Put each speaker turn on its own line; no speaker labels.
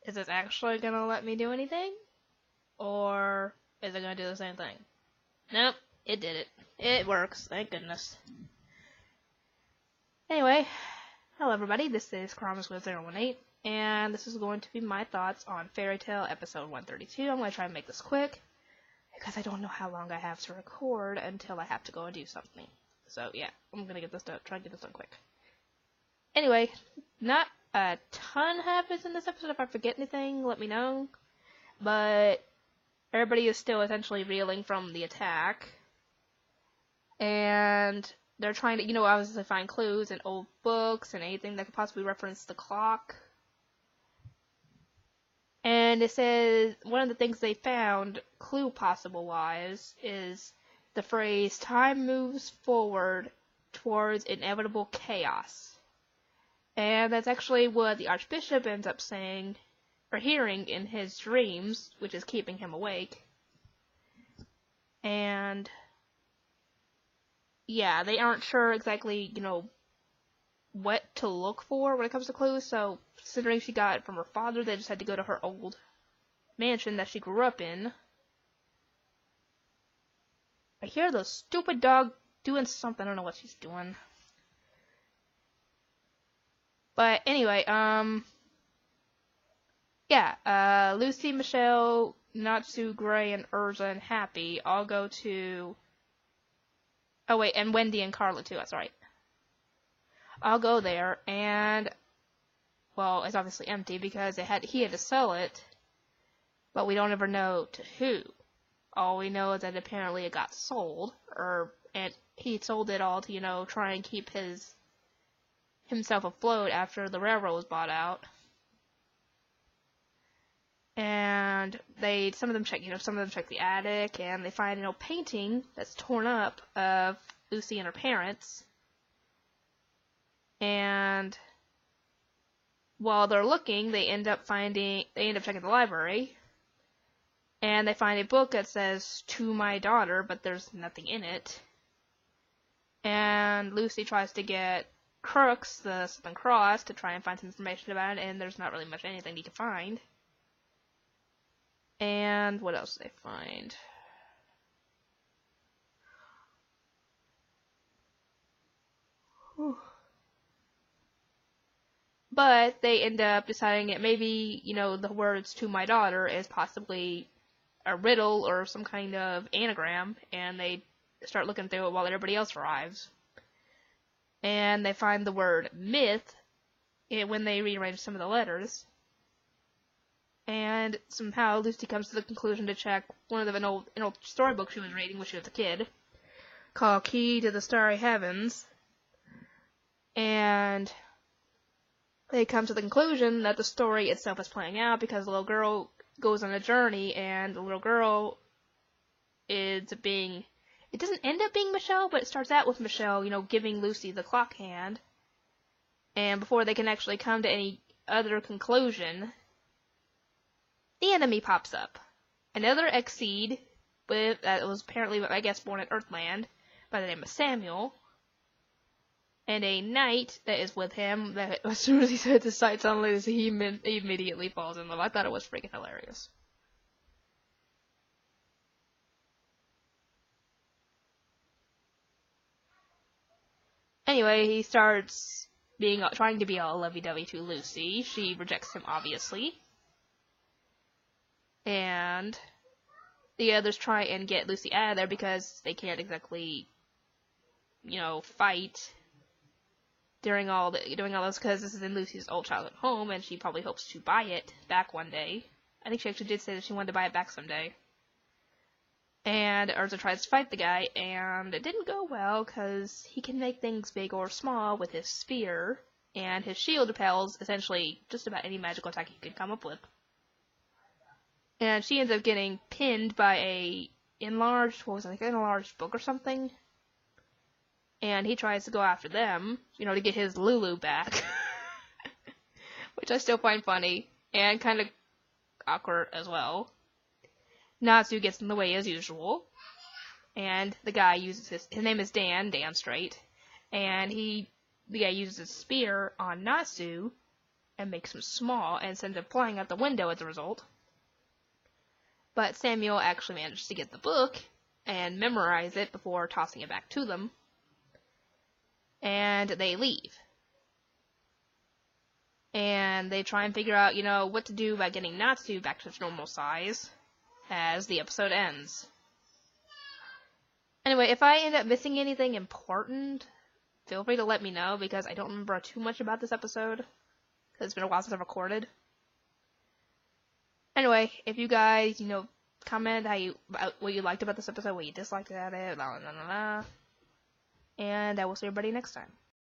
is this actually gonna let me do anything? Or is it gonna do the same thing? Nope, it did it. It works, thank goodness. Anyway, hello everybody, this is Chronos018, and this is going to be my thoughts on Fairy Tail episode 132. I'm going to try and make this quick, because I don't know how long I have to record until I have to go and do something. So yeah, I'm going to get this done, try and get this done quick. Anyway, not a ton happens in this episode. If I forget anything, let me know. But everybody is still essentially reeling from the attack. And they're trying to, obviously find clues in old books and anything that could possibly reference the clock. And it says, one of the things they found, clue possible-wise, is the phrase, time moves forward towards inevitable chaos. And that's actually what the Archbishop ends up saying, or hearing in his dreams, which is keeping him awake. And yeah, they aren't sure exactly, what to look for when it comes to clues, so considering she got it from her father, they just had to go to her old mansion that she grew up in. I hear the stupid dog doing something, I don't know what she's doing. But anyway, Lucy, Michelle, Natsu, Gray, and Urza and Happy all go to... Oh wait, and Wendy and Carla too, that's right. I'll go there, and, well, it's obviously empty because he had to sell it, but we don't ever know to who. All we know is that apparently it got sold, and he sold it all to, try and keep himself afloat after the railroad was bought out. And some of them check the attic, and they find, painting that's torn up of Lucy and her parents. And while they're looking, they end up checking the library, and they find a book that says, "To my daughter," but there's nothing in it. And Lucy tries to get Crooks, the Southern Cross, to try and find some information about it, and there's not really much anything you can find. And what else do they find? Whew. But they end up deciding that maybe, the words "to my daughter" is possibly a riddle or some kind of anagram, and they start looking through it while everybody else arrives. And they find the word myth when they rearrange some of the letters. And somehow Lucy comes to the conclusion to check an old storybook she was reading when she was a kid, called Key to the Starry Heavens. And they come to the conclusion that the story itself is playing out because the little girl goes on a journey, and the little girl it doesn't end up being Michelle, but it starts out with Michelle, giving Lucy the clock hand. And before they can actually come to any other conclusion, the enemy pops up. Another Exceed that was apparently, I guess, born at Earthland by the name of Samuel. And a knight that is with him that as soon as he sets his sights on Lucy, he immediately falls in love. I thought it was freaking hilarious. Anyway, he starts trying to be all lovey-dovey to Lucy. She rejects him, obviously. And the others try and get Lucy out of there because they can't exactly, fight during all this, because this is in Lucy's old childhood home, and she probably hopes to buy it back one day. I think she actually did say that she wanted to buy it back someday. And Urza tries to fight the guy, and it didn't go well, because he can make things big or small with his spear, and his shield repels essentially just about any magical attack he could come up with. And she ends up getting pinned by an enlarged book or something. And he tries to go after them, to get his Lulu back. Which I still find funny, and kind of awkward as well. Natsu gets in the way as usual. And the guy uses his name is Dan Straight. And the guy uses his spear on Natsu and makes them small and sends them flying out the window as a result. But Samuel actually manages to get the book and memorize it before tossing it back to them. And they leave. And they try and figure out, what to do about getting Natsu back to its normal size as the episode ends. Anyway, if I end up missing anything important, feel free to let me know, because I don't remember too much about this episode, because it's been a while since I've recorded. Anyway, if you guys, comment about what you liked about this episode, what you disliked about it, and I will see everybody next time.